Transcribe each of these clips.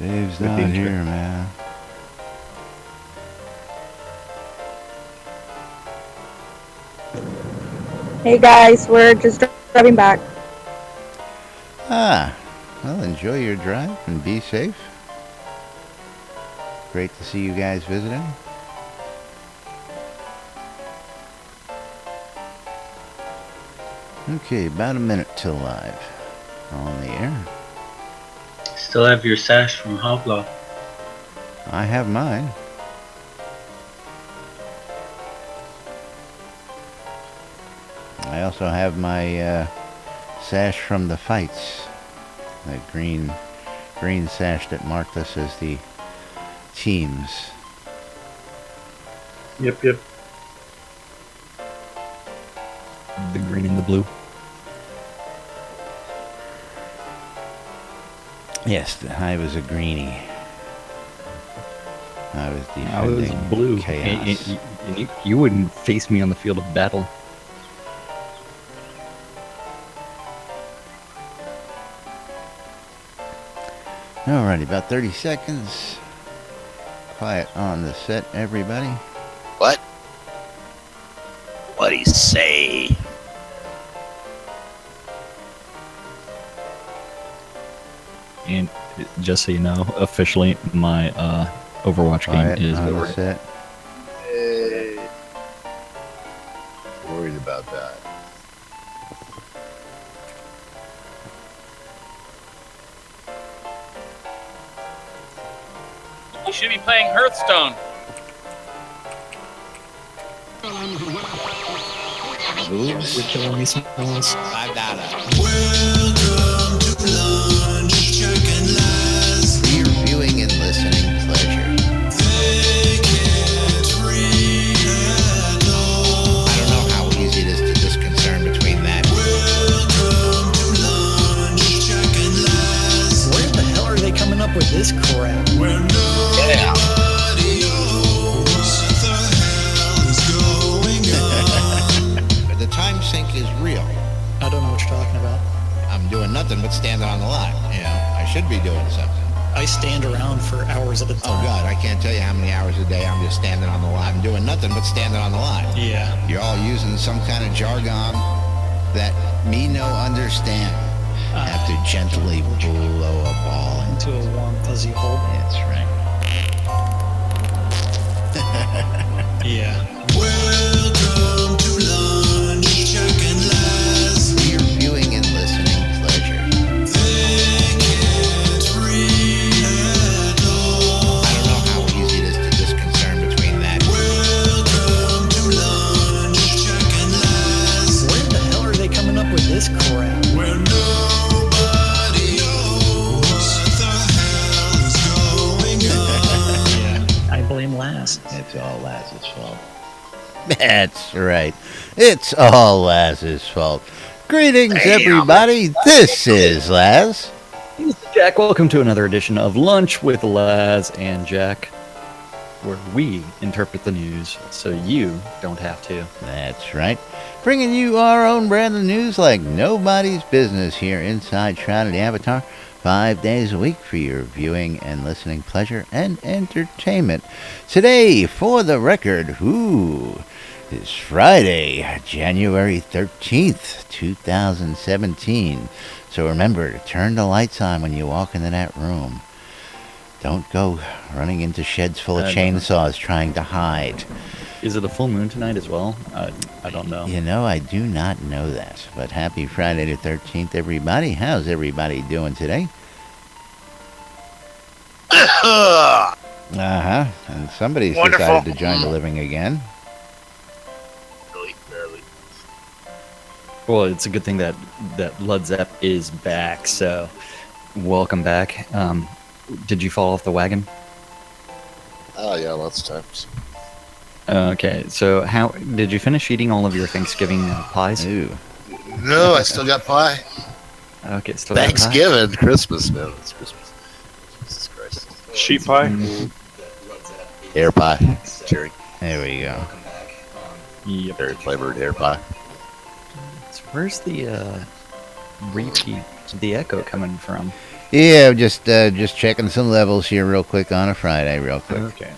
Dave's not here, man. Hey guys, we're just driving back. Ah, well, enjoy your drive and be safe. Great to see you guys visiting. Okay, about a minute till live on the air. Still have your sash from Hoblaw. I have mine. I also have my sash from the fights. That green sash that marked us as the teams. Yep. The green and the blue. Yes, I was a greenie. I was defending blue. chaos. You wouldn't face me on the field of battle. Alrighty, about 30 seconds. Quiet on the set, everybody. What? What'd he say? And just so you know, officially my Overwatch Quiet game is on over. the set. Hey. Worried about that. You should be playing Hearthstone. Oops. You're killing me, Smalls. Welcome to lunch, Chuck and Laz. For your viewing and listening pleasure. They can't read at all. I don't know how easy it is to discern between that. Welcome to lunch, Chuck and Laz. Where the hell are they coming up with this crap? Where nobody knows what the hell is going on. The time sink is real. I don't know what you're talking about. I'm doing nothing but standing on the line. You know, I should be doing something. I stand around for hours at a Oh time. God, I can't tell you how many hours a day I'm just standing on the line. I'm doing nothing but standing on the line. Yeah. You're all using some kind of jargon that me no understand. Have to gently blow a ball Into a warm, fuzzy hole. That's right. Yeah. Welcome to lunch, Chuck and Laz. For your viewing and listening pleasure. They can't read at all. I don't know how easy it is to discern between that. Welcome to lunch, Chuck and Laz. Where the hell are they coming up with this crap? Where nobody knows what the hell is going on. Yeah. I blame Laz. It's all Laz's fault. That's right. It's all Laz's fault. Greetings, everybody. This is Laz. Jack, welcome to another edition of Lunch with Laz and Jack, where we interpret the news so you don't have to. That's right. Bringing you our own brand of news like nobody's business here inside Shroud of the Avatar, 5 days a week for your viewing and listening pleasure and entertainment. Today, for the record, is Friday, January 13th, 2017. So remember to turn the lights on when you walk into that room. Don't go running into sheds full of chainsaws trying to hide. Is it a full moon tonight as well? I don't know. You know, I do not know that. But happy Friday the 13th, everybody. How's everybody doing today? Uh-huh. And somebody's decided to join the living again. Barely. Well, it's a good thing that Led Zepp is back, so welcome back. Did you fall off the wagon? Oh, yeah, lots of times. Okay, so how did you finish eating all of your Thanksgiving pies? Ooh. No, I still got pie. Okay, still got pie? Thanksgiving, Christmas, man. It's Christmas. Jesus Christ. Sheep pie? Air pie. Cherry. There we go. Yep. Cherry flavored air pie. So where's the repeat, the echo coming from? Yeah, just checking some levels here real quick on a Friday, real quick. Okay.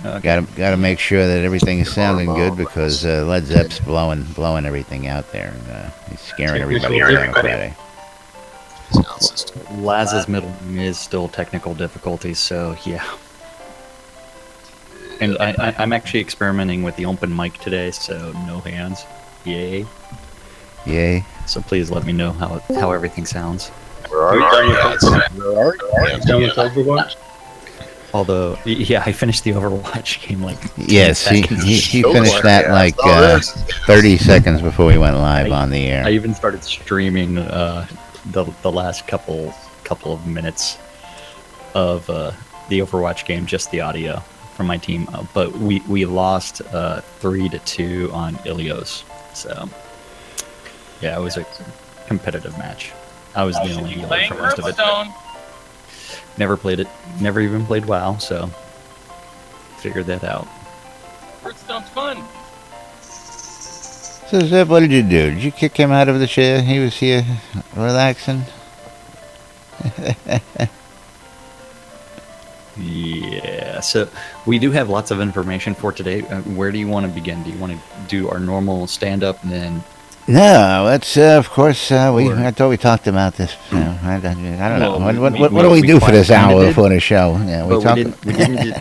Got to make sure that everything is sounding good because Led Zepp's blowing everything out there. And, he's scaring everybody away on a Friday. Sound system. Laz's middle name is still technical difficulties, so yeah. And I'm actually experimenting with the open mic today, so no hands. Yay. Yay. So please let me know how everything sounds. Where are you? Done with Overwatch? Although, yeah, I finished the Overwatch game like 10 Yes, he seconds. finished that like 30 seconds before we went live on the air. I even started streaming the last couple of minutes of the Overwatch game, just the audio from my team. But we lost 3-2 on Ilios. So yeah, it was a competitive match. I was the only healer Playing for most of it. Hearthstone. Never played it. Never even played WoW. So figured that out. Hearthstone's fun. So, Zeb, what did you do? Did you kick him out of the chair? He was here relaxing. Yeah, so we do have lots of information for today. Where do you want to begin? Do you want to do our normal stand-up and then... No, that's of course. I thought we talked about this. I don't know. Well, What do we do for this hour did, before the show? Yeah,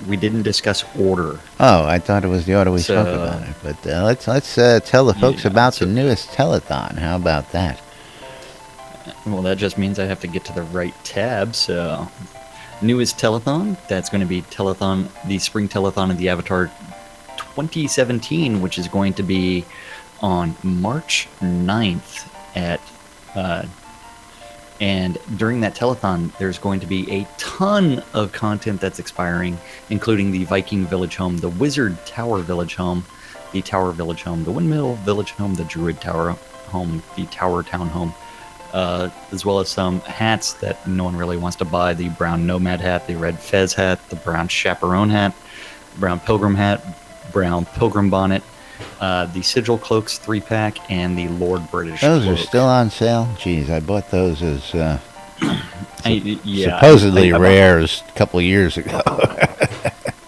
we didn't discuss order. Oh, I thought it was the order we So, spoke about it. But let's tell the folks about the newest telethon. How about that? Well, that just means I have to get to the right tab. So, newest telethon. That's going to be the spring telethon of the Avatar 2017, which is going to be on March 9th and during that telethon there's going to be a ton of content that's expiring, including the Viking Village Home, the Wizard Tower Village Home, the Tower Village Home, the Windmill Village Home, the Druid Tower Home, the Tower Town Home, as well as some hats that no one really wants to buy: the brown Nomad hat, the red Fez hat, the brown Chaperone hat, brown Pilgrim hat, brown Pilgrim bonnet, the Sigil Cloaks 3-pack, and the Lord British Those cloak. are still on sale. Jeez, I bought those as Yeah, supposedly I bought- rares a couple of years ago.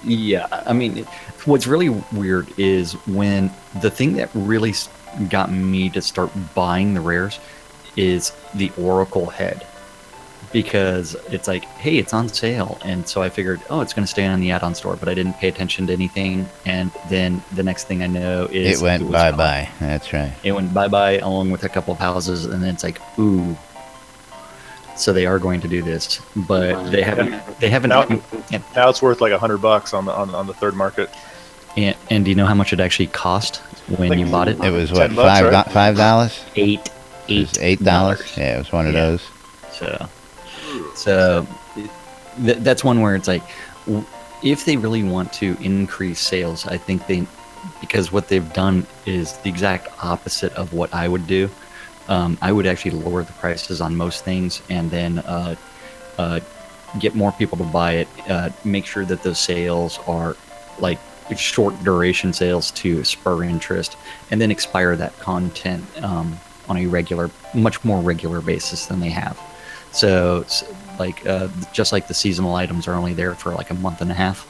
Yeah, I mean, what's really weird is when the thing that really got me to start buying the rares is the Oracle head. Because it's like, hey, it's on sale. And so I figured, oh, it's going to stay on the add-on store. But I didn't pay attention to anything. And then the next thing I know is... It went was bye-bye. gone. That's right. It went bye-bye along with a couple of houses. And then it's like, ooh. So they are going to do this. But they haven't... Now it's worth like $100 on the third market. And do you know how much it actually cost when you bought it? It was what, $10, right? $5? $8. It was $8. Yeah, it was one of Yeah. those. So that's one where it's like, if they really want to increase sales, I think because what they've done is the exact opposite of what I would do. I would actually lower the prices on most things and then get more people to buy it. Make sure that those sales are like short duration sales to spur interest, and then expire that content on a much more regular basis than they have. So, like, just like the seasonal items are only there for like a month and a half.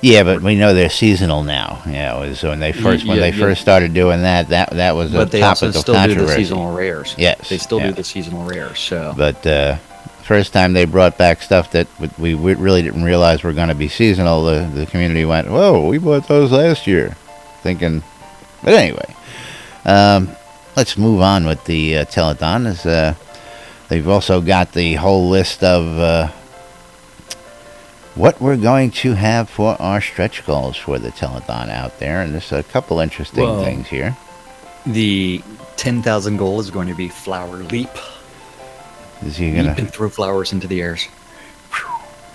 Yeah, but we know they're seasonal now. Yeah, it was when they first started doing that was a But they topic also of still do the controversy. seasonal rares. Yes, They still yeah. do the seasonal rares. So, But first time they brought back stuff that we really didn't realize were going to be seasonal, the community went, "Whoa, we bought those last year," thinking. But anyway, let's move on with the telethon. They've also got the whole list of what we're going to have for our stretch goals for the telethon out there, and there's a couple interesting things here. the 10,000 goal is going to be flower leap. Is he You gonna? can throw flowers into the airs.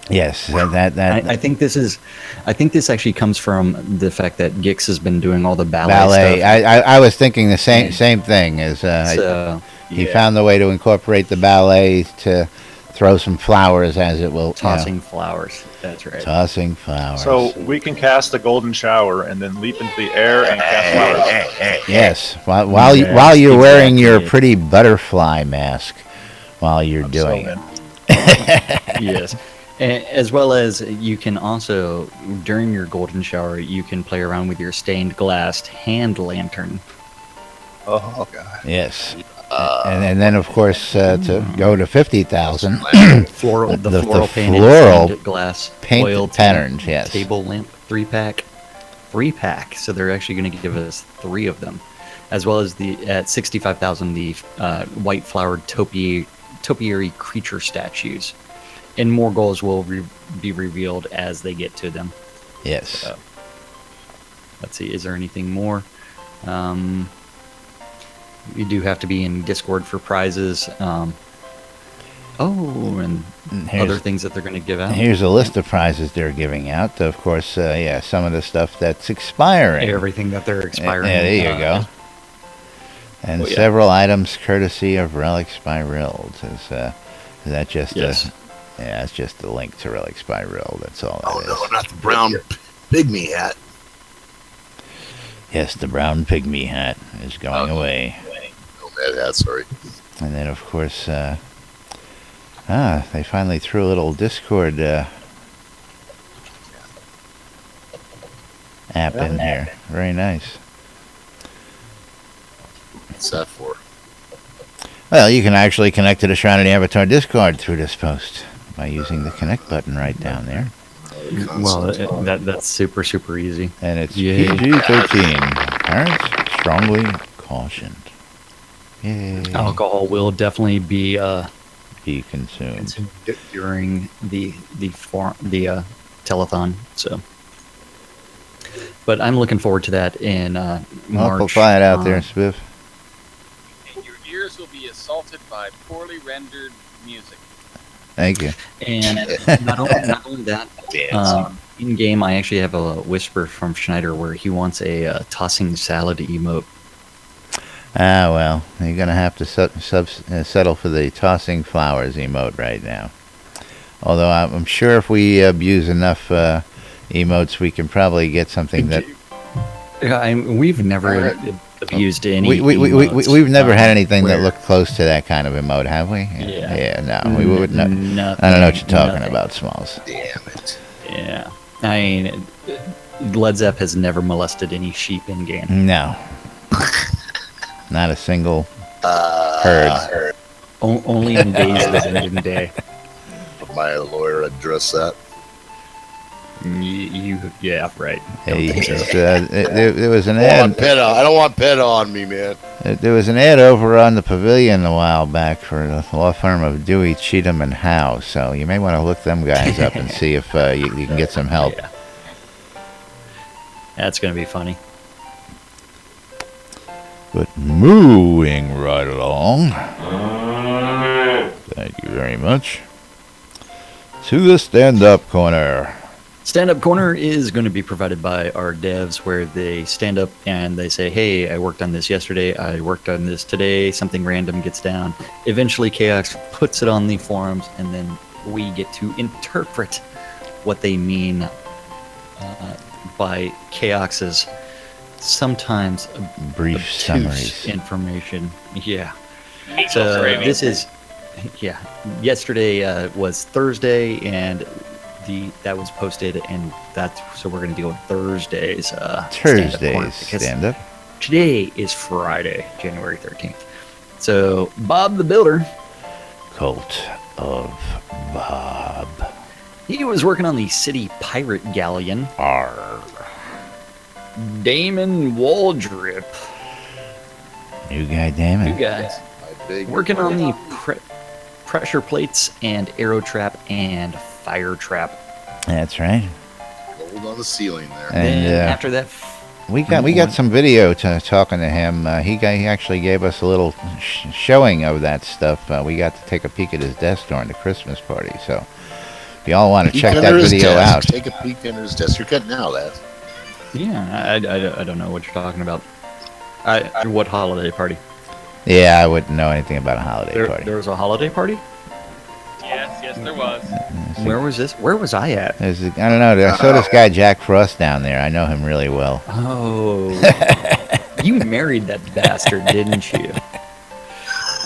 Yes, that I think this actually comes from the fact that Gix has been doing all the ballet stuff. I was thinking the same thing. As So, he found the way to incorporate the ballet to throw some flowers, as it will. tossing flowers. That's right. Tossing flowers. So we can cast a golden shower and then leap into the air and cast flowers. Yes, while you're wearing your exactly. pretty butterfly mask. while you're I'm doing so it. in. Yes. As well as you can also, during your golden shower, you can play around with your stained glass hand lantern. Oh god. Yes. And then, of course, to go to 50,000, The The floral painted floral stained glass paint oil patterns, yes. table lamp 3-pack. 3-pack. So they're actually going to give us 3 of them. As well as at 65,000, the white flowered topiary creature statues. And more goals will be revealed as they get to them. Yes. So, let's see, is there anything more? You do have to be in Discord for prizes. And other things that they're going to give out. Here's a list of prizes they're giving out. Of course, some of the stuff that's expiring. Everything that they're expiring. Yeah, there you go. And several items courtesy of Relics by Rild. Is that just Yes. it's just a link to Relics by Rild. That's all Oh that no, is. not the brown pygmy hat. Yes, the brown pygmy hat is going away. Oh, that hat, sorry. And then, of course, they finally threw a little Discord app in here. Very nice. What's that for? Well, you can actually connect to the Shroud Avatar Discord through this post by using the connect button right down there. Well, that's super, super easy. And it's Yay. PG-13. Parents strongly cautioned. Yay. Alcohol will definitely be consumed. during the telethon. So, but I'm looking forward to that in March. Amplify it out there, Spiff. And your ears will be assaulted by poorly rendered music. Thank you. And not only that, in game I actually have a whisper from Schneider where he wants a tossing salad emote. Well, you're going to have to settle for the tossing flowers emote right now. Although I'm sure if we abuse enough emotes, we can probably get something that... We've never abused any emotes. We've never had anything that looked close to that kind of emote, have we? Yeah. No, we would not. I don't know what you're talking about, Smalls. Damn it. Yeah. I mean, Led Zepp has never molested any sheep in game. No. Not a single herd. Only in Days of the Dungeon Day. My lawyer addressed that. Yeah, right. There was an I ad. don't want PETA on me, man. There was an ad over on the Pavilion a while back for the law firm of Dewey, Cheatham, and Howe. So you may want to look them guys up and see if you can get some help. Yeah. That's going to be funny. But moving right along. Thank you very much. To the stand-up corner. Stand-up corner is going to be provided by our devs where they stand up and they say, hey, I worked on this yesterday, I worked on this today, something random gets down. Eventually Chaos puts it on the forums and then we get to interpret what they mean by Chaos's sometimes brief obtuse summaries. information. Yeah. So this is, yesterday was Thursday and that was posted, and so we're going to do Thursday's stand-up. Today is Friday, January 13th. So Bob the Builder, Cult of Bob. he was working on the City Pirate Galleon. Arr. Damon Waldrip, New guy, damn you it. guys, working on the pressure plates and arrow trap and fire trap. That's right. Gold on the ceiling there. And then after that, we got some video talking to him. He actually gave us a little showing of that stuff. We got to take a peek at his desk during the Christmas party. So if y'all want to check that video out, Take a peek under his desk. You're cutting out that. yeah, I don't know what you're talking about. What holiday party? Yeah, I wouldn't know anything about a holiday party. There was a holiday party? Yes, there was. Where was this? Where was I at? I don't know. I saw this guy Jack Frost down there. I know him really well. Oh, you married that bastard, didn't you?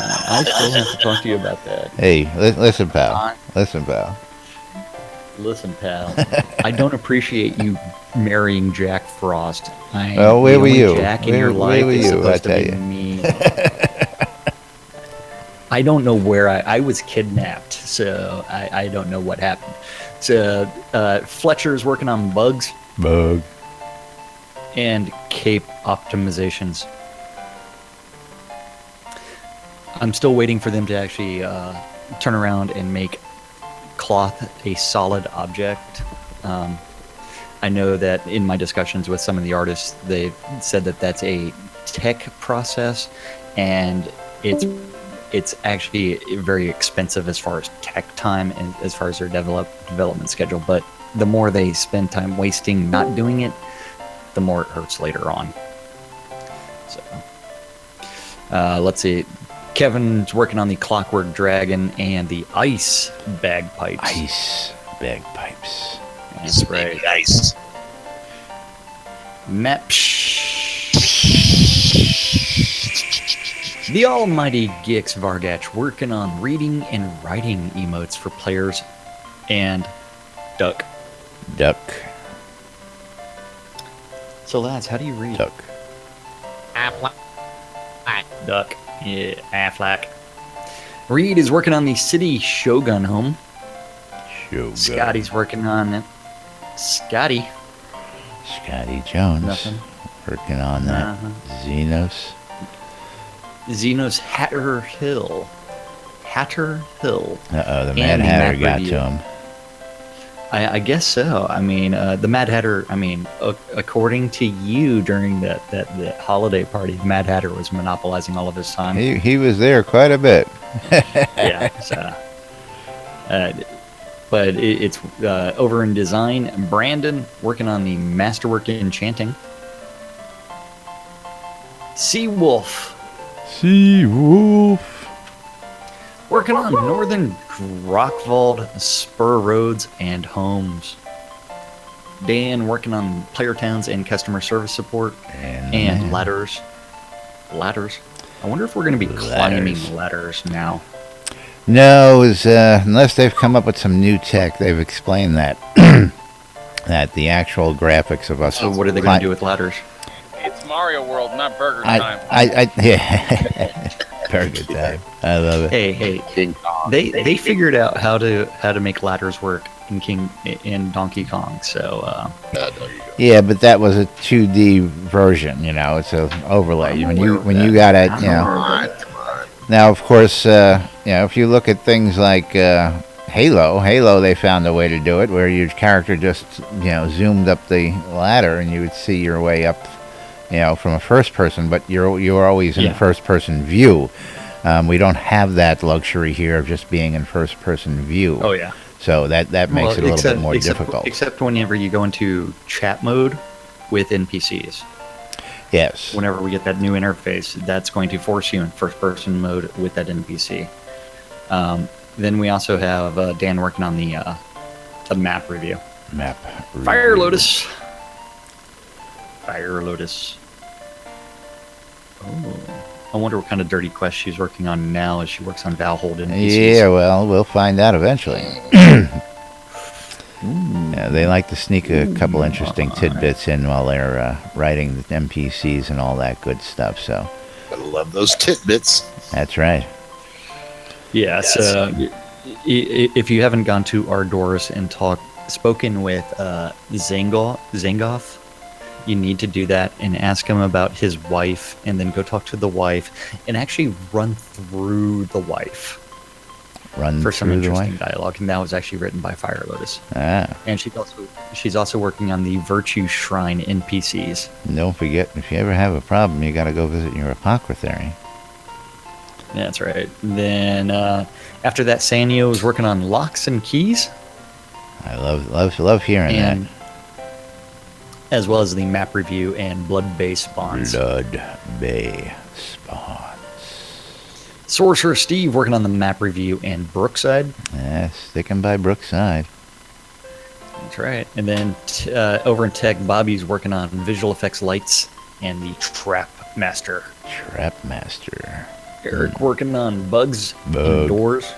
I still have to talk to you about that. Hey, listen, pal. Listen, pal. Listen, pal. I don't appreciate you marrying Jack Frost. Well, where the were only you? Jack in Where your life were is you, I supposed to tell be you? me. I don't know where I was kidnapped, so I don't know what happened. So Fletcher's working on bugs Bug. and cape optimizations. I'm still waiting for them to actually turn around and make cloth a solid object. I know that in my discussions with some of the artists, they've said that that's a tech process, and it's actually very expensive as far as tech time and as far as their development schedule. But the more they spend time wasting not doing it, the more it hurts later on. So let's see. Kevin's working on the Clockwork Dragon and the Ice Bagpipes. Ice bagpipes. That's right. Ice. The almighty Gix Vargach working on reading and writing emotes for players and Duck. Duck. So lads, how do you read? Duck. Duck. Yeah, Affleck. Reed is working on the City Shogun home. Shogun. Scotty's working on it. Scotty Jones. Nothing. Working on that. Xenos. Xenos Hatter Hill. Uh-oh, the Mad And the Hatter Mac got review. to him. I guess so. I mean, the Mad Hatter. I mean, according to you, during that holiday party, the Mad Hatter was monopolizing all of his time. He was there quite a bit. Yeah. So, but it's over in design. Brandon working on the Masterwork Enchanting. Seawolf working on Northern Rockvald Spur Roads and Homes. Dan working on player towns and customer service support and ladders. I wonder if we're going to be climbing ladders now. No, unless they've come up with some new tech, they've explained that that the actual graphics of us. So what are they going to do with ladders? It's Mario World, not Burger Time. Yeah. Burger Time. I love it. Hey, King Kong. they figured out how to make ladders work in Donkey Kong. So There you go. Yeah, but that was a 2D version. You know, it's an overlay. When you got it, you know. Come on. Now, of course, you know, if you look at things like Halo, they found a way to do it where your character just, you know, zoomed up the ladder and you would see your way up, you know, from a first person, but you're always in first person view. We don't have that luxury here of just being in first person view. oh yeah. So that makes it a little bit more except, difficult. Except whenever you go into chat mode with NPCs. Yes. Whenever we get that new interface, that's going to force you in first-person mode with that NPC. Then we also have Dan working on the map review. Fire Lotus. Oh, I wonder what kind of dirty quest she's working on now as she works on Valhold NPCs. Yeah, well, we'll find out eventually. Yeah, they like to sneak a couple interesting tidbits in while they're writing the NPCs and all that good stuff. So I love those tidbits. that's right. Yeah, so if you haven't gone to our doors and spoken with Zangoff, you need to do that and ask him about his wife, and then go talk to the wife and actually run through the wife for some interesting dialogue. And that was actually written by Fire Lotus. Ah. And she's also working on the Virtue Shrine NPCs. And don't forget, if you ever have a problem, you got to go visit your apothecary. That's right. Then after that, Sanyo was working on Locks and Keys. I love hearing and as well as the map review and Blood Bay Spawns. Blood Bay Spawns. Sorcerer Steve working on the map review and Brookside. Yeah, sticking by Brookside. That's right. And then over in tech, Bobby's working on visual effects lights and the Trap Master. Trap Master. Eric working on bugs in doors.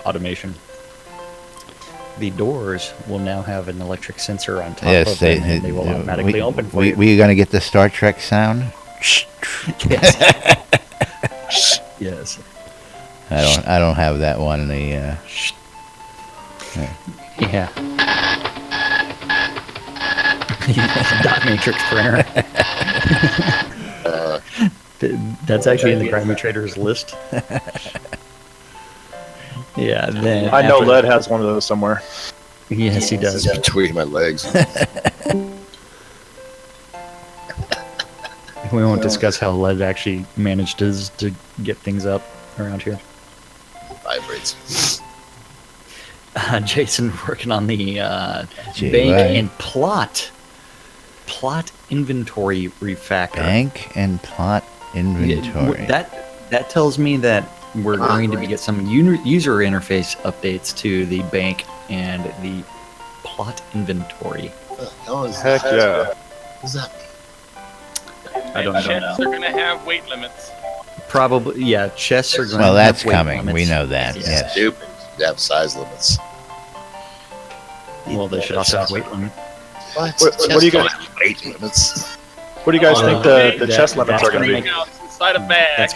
Automation. The doors will now have an electric sensor on top of them, and they will automatically open for you. Were you going to get the Star Trek sound? Yes. Yes. I don't have that one. Yeah. Dot matrix printer. That's actually in the Grimy Traders list. Yeah, then I know Led has one of those somewhere. Yes, he does. It's between my legs. We won't discuss how Led actually managed to get things up around here. Vibrates. Jason working on the bank and plot inventory refactor. Bank and plot inventory. That tells me that we're going to get some user interface updates to the bank and the plot inventory. Heck yeah. What's that mean? I don't know. Chests are going to have weight limits. Probably, yeah. Chests are going Well, to that's have weight coming. limits. We know that. It's Yes. stupid. They have size limits. Well, they should also have weight limits. What? What do you guys? Weight limits. What do you guys think the chest limits are going to be? Out inside a bag.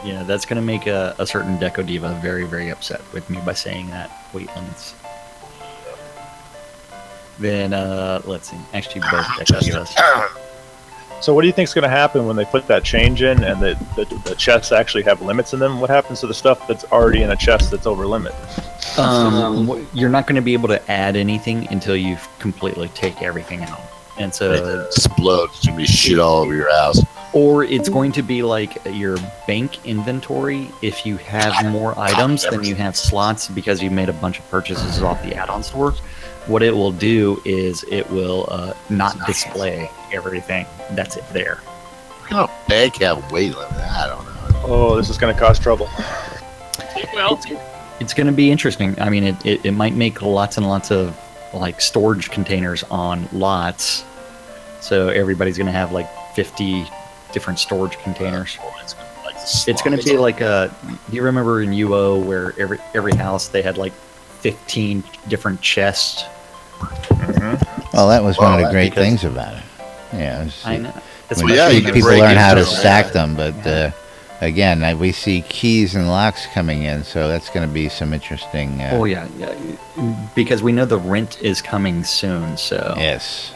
Yeah, that's going to make a certain Deco Diva very, very upset with me by saying that weight limits. Then, let's see. Actually, both Deco Divas. So what do you think is going to happen when they put that change in and the chests actually have limits in them? What happens to the stuff that's already in a chest that's over limit? You're not going to be able to add anything until you completely take everything out. And so explode. It's going to be shit all over your house. Or it's going to be like your bank inventory. If you have more items than you have slots because you made a bunch of purchases off the add-on store, what it will do is it will not display everything that's there. What kind of bank have weight limit? I don't know. Oh, this is going to cause trouble. Well, It's going to be interesting. I mean, it might make lots and lots of like storage containers on lots. So everybody's going to have like 50 different storage containers. It's going to be like do you remember in UO where every house they had like 15 different chests? Well, that was one of the great things about it. Yeah, I know. That's when you can people break learn how to into them, stack them, but again, we see keys and locks coming in, so that's going to be some interesting. Oh yeah, because we know the rent is coming soon, so Yes.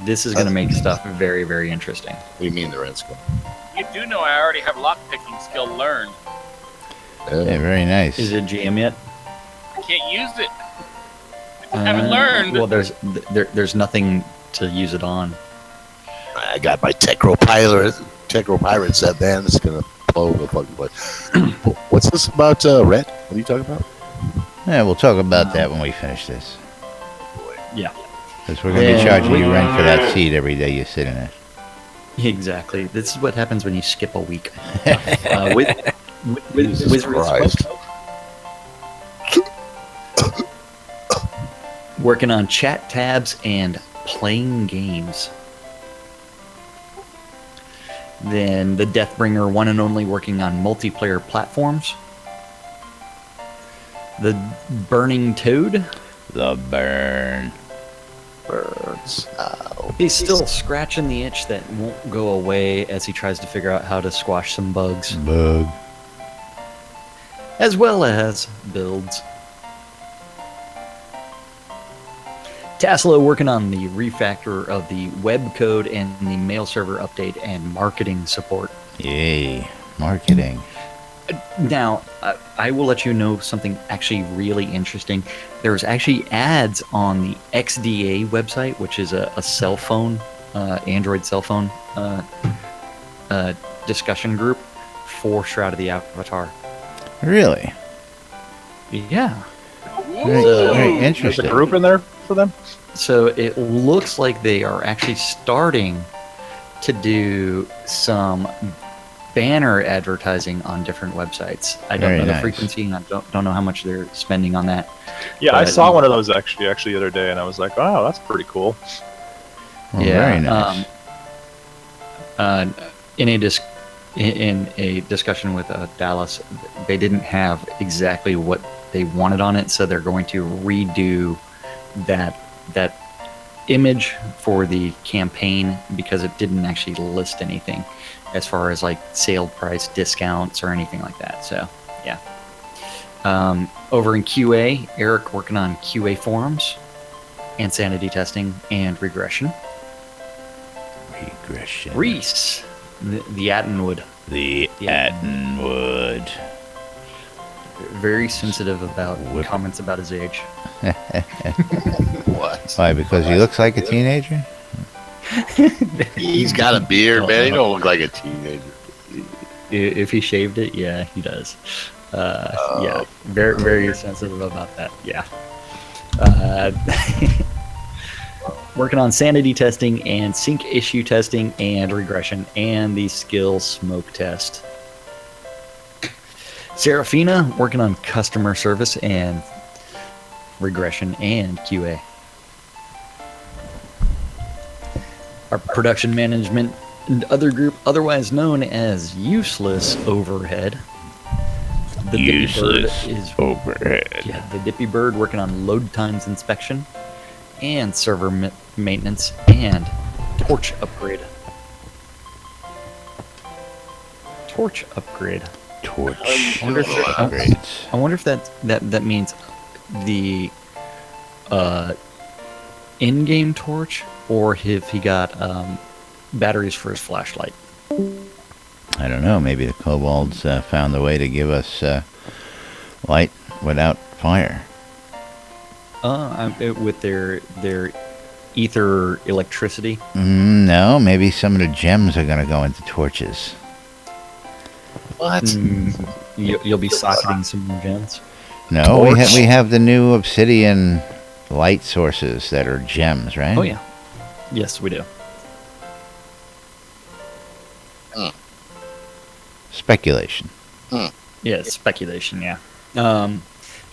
This is going to make stuff very, very interesting. What do you mean the rent's going? you do know I already have lockpicking skill learned. Yeah, very nice. Is it GM yet? I can't use it. I haven't learned. Well, there's nothing to use it on. I got my Techro Pirate set, man. It's going to blow the fucking place. What's this about rent? What are you talking about? Yeah, we'll talk about that when we finish this. Yeah. Because we're going to be charging you rent for that seat every day you sit in it. Exactly. This is what happens when you skip a week. With Jesus Wizards Christ. working on chat tabs and playing games. Then the Deathbringer one and only working on multiplayer platforms. The Burning Toad. The burn. Burns. He's still scratching the itch that won't go away as he tries to figure out how to squash some bugs. Bug. As well as builds. Taslo working on the refactor of the web code and the mail server update and marketing support. Yay. Marketing. Now, I will let you know something actually really interesting. There's actually ads on the XDA website, which is a cell phone, Android cell phone discussion group for Shroud of the Avatar. Really? Yeah. Very There's interesting. a group in there for them? So it looks like they are actually starting to do some banner advertising on different websites. I don't Very know the nice. frequency, and I don't know how much they're spending on that. Yeah, I But- saw one of those actually the other day, and I was like, "Wow, that's pretty cool." Well, very nice. in a discussion with Dallas, they didn't have exactly what they wanted on it, so they're going to redo that image for the campaign because it didn't actually list anything as far as like sale price discounts or anything like that. So yeah. Over in QA, Eric working on QA forums and sanity testing and regression. Reese, the Attenwood. The Attenwood. Very sensitive about comments about his age. What? Why? Because he looks like a teenager? He's got a beard, man. He don't look like a teenager. If he shaved it, yeah, he does. Yeah, very sensitive about that. Yeah. Working on sanity testing and sync issue testing and regression and the skill smoke test. Serafina working on customer service and regression and QA. Our production management and other group, otherwise known as Useless Overhead. The Useless Dippy Bird is Overhead. Yeah, the Dippy Bird working on load times inspection and server maintenance and torch upgrade. Torch upgrade. Torch I wonder if, upgrades. I wonder if that means the in-game torch, or if he got batteries for his flashlight. I don't know. Maybe the kobolds found a way to give us light without fire. With their ether electricity. No, maybe some of the gems are going to go into torches. What? You'll be socketing some more gems. No, we have the new obsidian light sources that are gems, right? Oh yeah, yes we do. Speculation. Yeah, speculation. Yeah.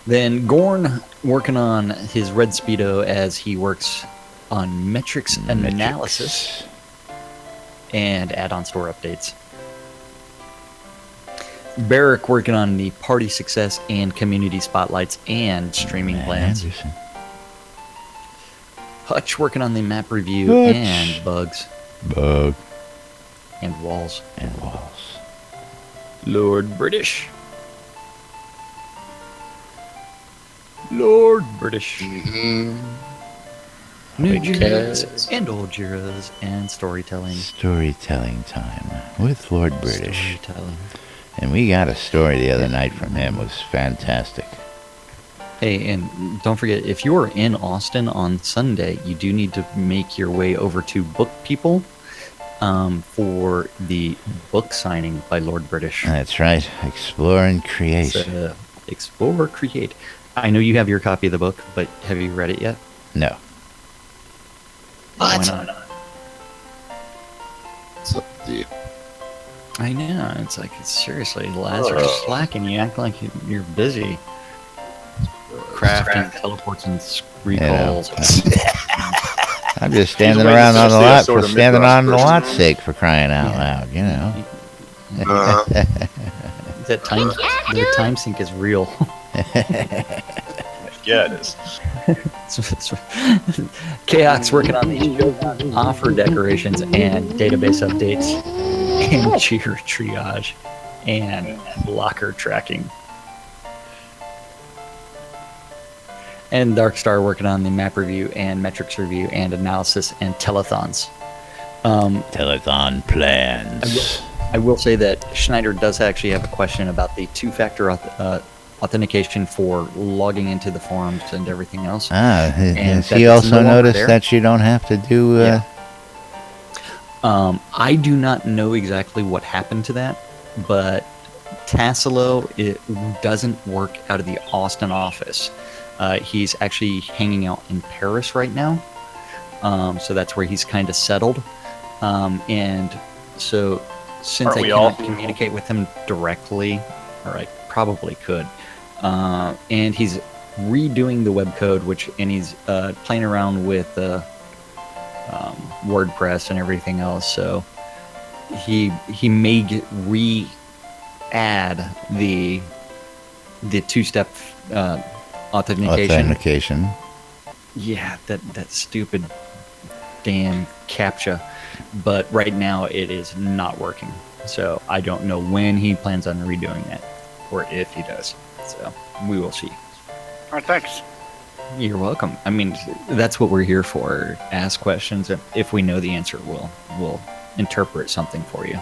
Then Gorn working on his red speedo as he works on metrics analysis and add-on store updates. Barrick working on the party success and community spotlights and streaming plans. Anderson. Hutch working on the map review Hutch. and bugs Bug and walls. and walls. Lord British. Lord British. New Jiras and old Jiras and storytelling. Storytelling time with Lord British. Storytelling. And we got a story the other night from him. It was fantastic. Hey, and don't forget, if you are in Austin on Sunday, you do need to make your way over to Book People for the book signing by Lord British. That's right. Explore and create. Explore, create. I know you have your copy of the book, but have you read it yet? No. Why What? not? What's up with you? I know. It's like, seriously, the lads are slacking. You act like you're busy. Crafting, teleports, and recalls. I'm just standing waiting around to on the see a lot sort for of standing mid-run on the person. lot's sake, for crying out loud, you know. That time sync is real. Yeah, it is. Chaos working on these offer decorations and database updates and cheer triage and locker tracking. And Darkstar working on the map review and metrics review and analysis and telethons. Telethon plans. I will say that Schneider does actually have a question about the two-factor authentication for logging into the forums and everything else. Has that he is also no longer noticed there. that you don't have to do... Yeah. I do not know exactly what happened to that, but Tassilo, it doesn't work out of the Austin office. He's actually hanging out in Paris right now, so that's where he's kind of settled. And so, since Aren't I we all? cannot communicate with him directly, or I probably could, and he's redoing the web code, and he's playing around with WordPress and everything else. So he may re-add the two-step authentication. Yeah, that stupid damn CAPTCHA. But right now it is not working. So I don't know when he plans on redoing that, or if he does. So we will see. All right, thanks. You're welcome. I mean, that's what we're here for. Ask questions, and if we know the answer, we'll interpret something for you.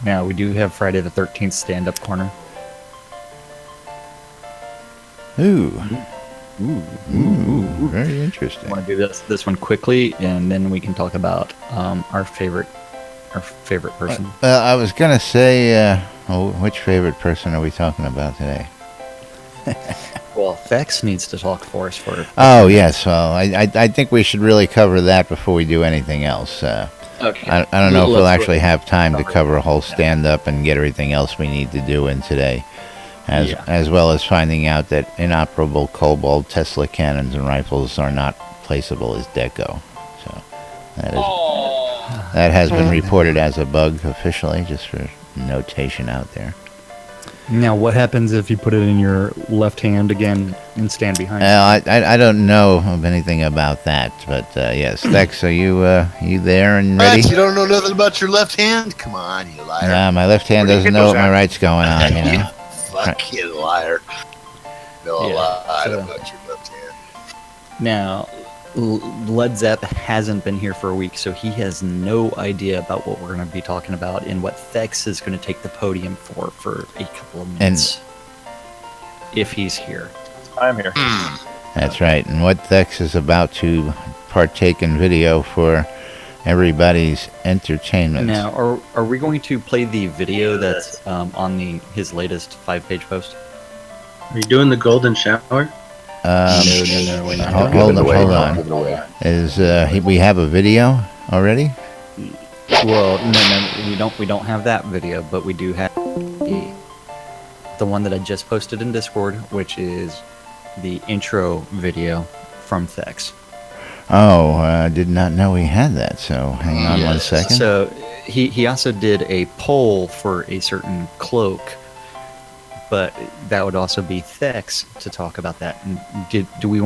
Now, we do have Friday the 13th stand-up corner. Ooh, very interesting. I want to do this one quickly, and then we can talk about our favorite person. I was gonna say, which favorite person are we talking about today? Well, Fex needs to talk for us for. Oh yes, well, I think we should really cover that before we do anything else. Okay. I don't know if we'll actually have time to cover a whole stand-up and get everything else we need to do in today, as well as finding out that inoperable Cobalt Tesla cannons and rifles are not placeable as deco. So that has been reported as a bug officially, just for notation out there. Now, what happens if you put it in your left hand again and stand behind it? I don't know of anything about that, but yes, Dex, are you there and ready? What? You don't know nothing about your left hand? Come on, you liar. Nah, my left hand doesn't know what my right's going on, you know. Fucking liar. No, a lot so- about your left hand. Now, Led Zepp hasn't been here for a week, so he has no idea about what we're going to be talking about and what Thex is going to take the podium for a couple of minutes. If he's here. I'm here. That's right, and what Thex is about to partake in video for everybody's entertainment. Now, are we going to play the video that's on his latest 5-page post? Are you doing the golden shower? No, we're not. Hold on. Is we have a video already? Well, no, we don't have that video, but we do have the one that I just posted in Discord, which is the intro video from Thex. Oh, I did not know we had that, so hang on 1 second. So he also did a poll for a certain cloak, but that would also be Thex to talk about that. And do you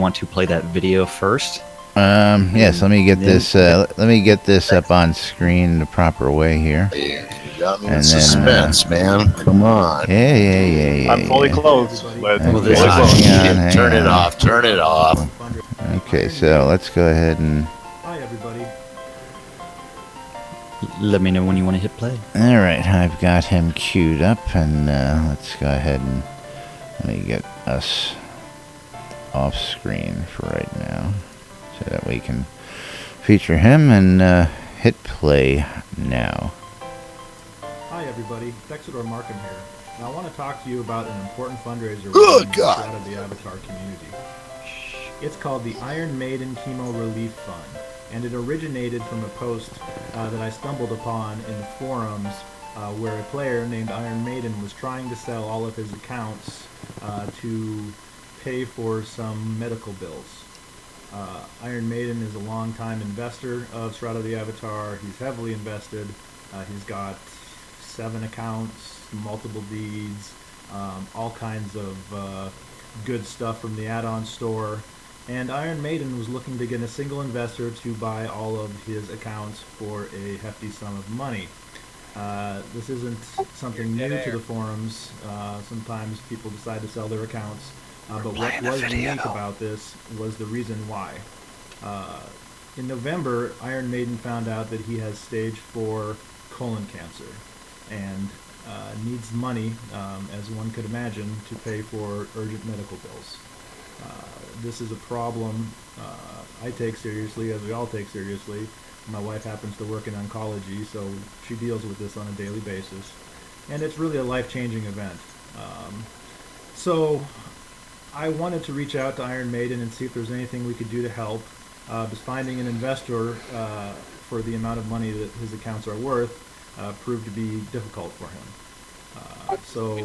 want to play that video first? Yes, let me get this up on screen the proper way here. Yeah, you got me in suspense, man. Come on. Yeah. I'm fully clothed. Turn it off. Turn it off. Okay, so let's go ahead and... Hi, everybody. Let me know when you want to hit play. All right, I've got him queued up, and let's go ahead and let me get us off screen for right now so that we can feature him and hit play now. Hi, everybody. Dexador Markham here. Now, I want to talk to you about an important fundraiser Good within God. out of the Avatar community. It's called the Iron Maiden Chemo Relief Fund, and it originated from a post that I stumbled upon in the forums where a player named Iron Maiden was trying to sell all of his accounts to pay for some medical bills. Iron Maiden is a long-time investor of Shroud of the Avatar. He's heavily invested. He's got 7 accounts, multiple deeds, all kinds of good stuff from the add-on store. And Iron Maiden was looking to get a single investor to buy all of his accounts for a hefty sum of money. This isn't something new to the forums. Sometimes people decide to sell their accounts. But what was unique about this was the reason why. In November, Iron Maiden found out that he has stage 4 colon cancer and needs money, as one could imagine, to pay for urgent medical bills. This is a problem I take seriously, as we all take seriously. My wife happens to work in oncology, so she deals with this on a daily basis. And it's really a life-changing event. So I wanted to reach out to Iron Maiden and see if there's anything we could do to help. Because finding an investor for the amount of money that his accounts are worth proved to be difficult for him. So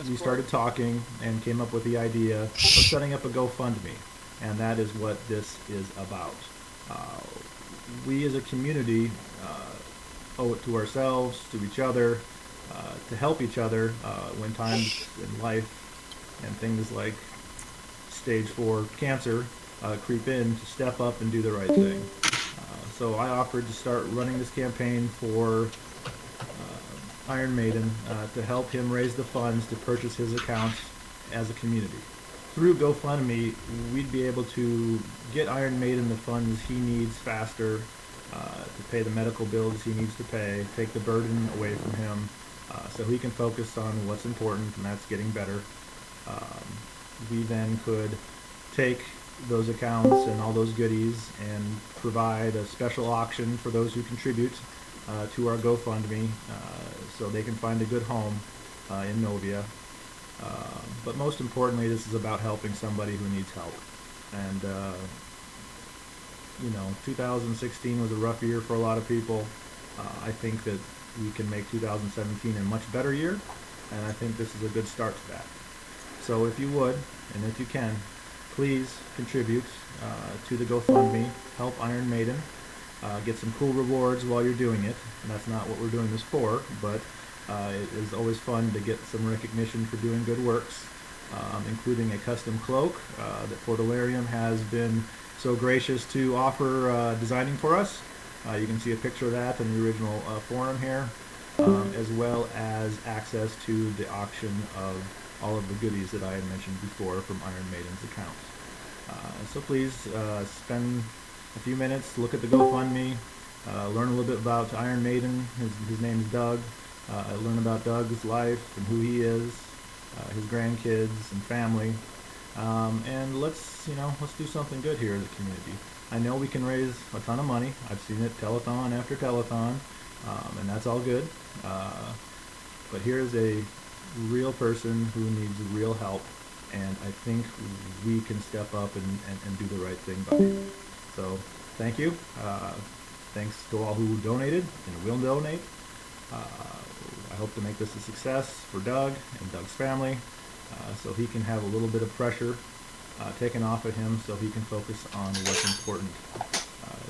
we started talking and came up with the idea of setting up a GoFundMe. and that is what this is about. We as a community owe it to ourselves, to each other, to help each other when times in life and things like stage 4 cancer creep in, to step up and do the right thing. So I offered to start running this campaign for Iron Maiden to help him raise the funds to purchase his accounts as a community. Through GoFundMe, we'd be able to get Iron Maiden the funds he needs faster to pay the medical bills he needs to pay, take the burden away from him, so he can focus on what's important, and that's getting better. We then could take those accounts and all those goodies and provide a special auction for those who contribute to our GoFundMe so they can find a good home in Novia. But most importantly, this is about helping somebody who needs help. And, 2016 was a rough year for a lot of people. I think that we can make 2017 a much better year, and I think this is a good start to that. So if you would, and if you can, please contribute to the GoFundMe, help Iron Maiden, get some cool rewards while you're doing it. And that's not what we're doing this for, but it is always fun to get some recognition for doing good works, including a custom cloak that Portalarium has been so gracious to offer designing for us. You can see a picture of that in the original forum here, as well as access to the auction of all of the goodies that I had mentioned before from Iron Maiden's account. So please spend a few minutes, look at the GoFundMe, learn a little bit about Iron Maiden. His name is Doug. Learn about Doug's life and who he is, his grandkids and family, and let's do something good here in the community. I know we can raise a ton of money. I've seen it telethon after telethon, and that's all good. But here's a real person who needs real help, and I think we can step up and do the right thing by him. So thank you. Thanks to all who donated and will donate. I hope to make this a success for Doug and Doug's family, so he can have a little bit of pressure taken off of him, so he can focus on what's important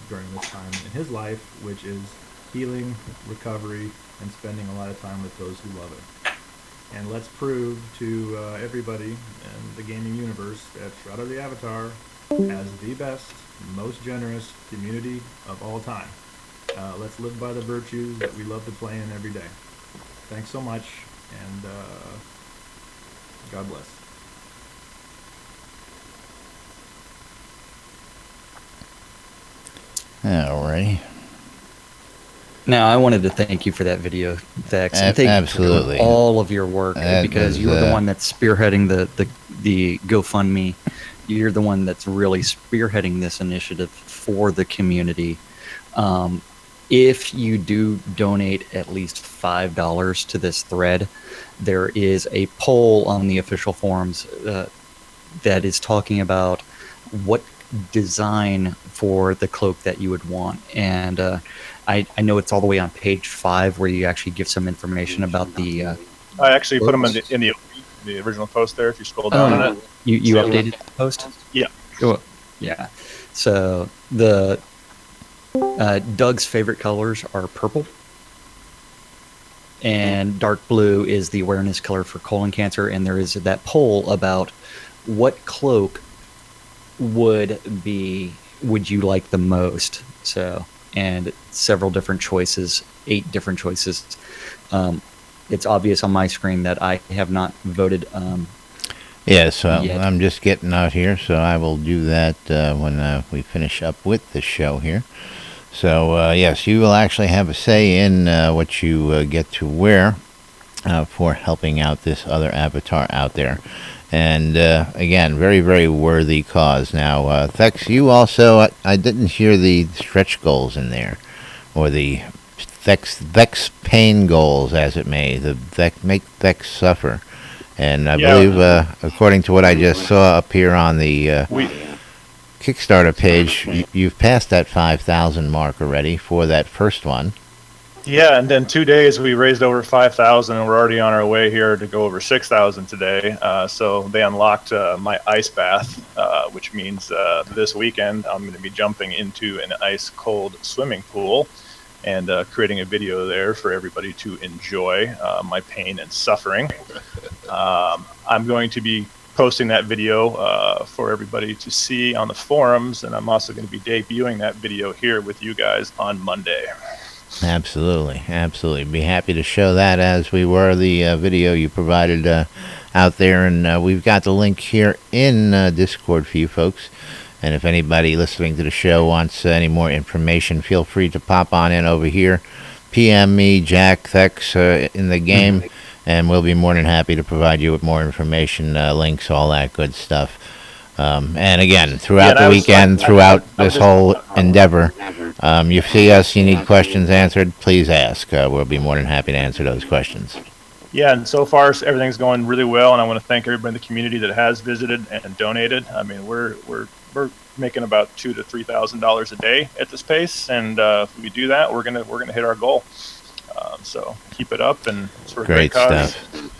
during this time in his life, which is healing, recovery, and spending a lot of time with those who love it. And let's prove to everybody in the gaming universe that Shroud of the Avatar has the best, most generous community of all time. Let's live by the virtues that we love to play in every day. Thanks so much, and God bless. Alrighty. Now, I wanted to thank you for that video, Thex. And thank Absolutely. you for all of your work, That because was, you were the one that's spearheading the GoFundMe. You're the one that's really spearheading this initiative for the community. If you do donate at least $5 to this thread, there is a poll on the official forums that is talking about what design for the cloak that you would want. And I know it's all the way on page 5 where you actually give some information about the... I actually put them in the original post there, if you scroll down on it. You updated the post? Yeah. Cool. Yeah. So the Doug's favorite colors are purple, and dark blue is the awareness color for colon cancer. And there is that poll about what cloak would you like the most. So, and several different choices, 8 different choices. It's obvious on my screen that I have not voted. Yes, yet. I'm just getting out here, so I will do that when we finish up with the show here. So, yes, you will actually have a say in what you get to wear for helping out this other avatar out there. And, again, very, very worthy cause. Now, Thex, you also, I didn't hear the stretch goals in there, or the Vex pain goals, as it may, make Vex suffer. And I believe, according to what I just saw up here on the Kickstarter page, you've passed that 5,000 mark already for that first one. Yeah, and then 2 days we raised over 5,000, and we're already on our way here to go over 6,000 today. So they unlocked my ice bath, which means this weekend I'm going to be jumping into an ice cold swimming pool and creating a video there for everybody to enjoy my pain and suffering. I'm going to be posting that video for everybody to see on the forums, and I'm also going to be debuting that video here with you guys on Monday. Absolutely, absolutely. Be happy to show that as we were the video you provided out there, and we've got the link here in Discord for you folks. And if anybody listening to the show wants any more information, feel free to pop on in over here, PM me, Jack Thex in the game, and we'll be more than happy to provide you with more information, links, all that good stuff. And again, throughout the weekend, throughout this whole endeavor, you see us, you need questions answered, please ask. We'll be more than happy to answer those questions. Yeah, and so far everything's going really well, and I want to thank everybody in the community that has visited and donated. I mean, we're making about $2,000 to $3,000 a day at this pace, and if we do that, we're gonna hit our goal. So keep it up, and it's for a great cause. Stuff.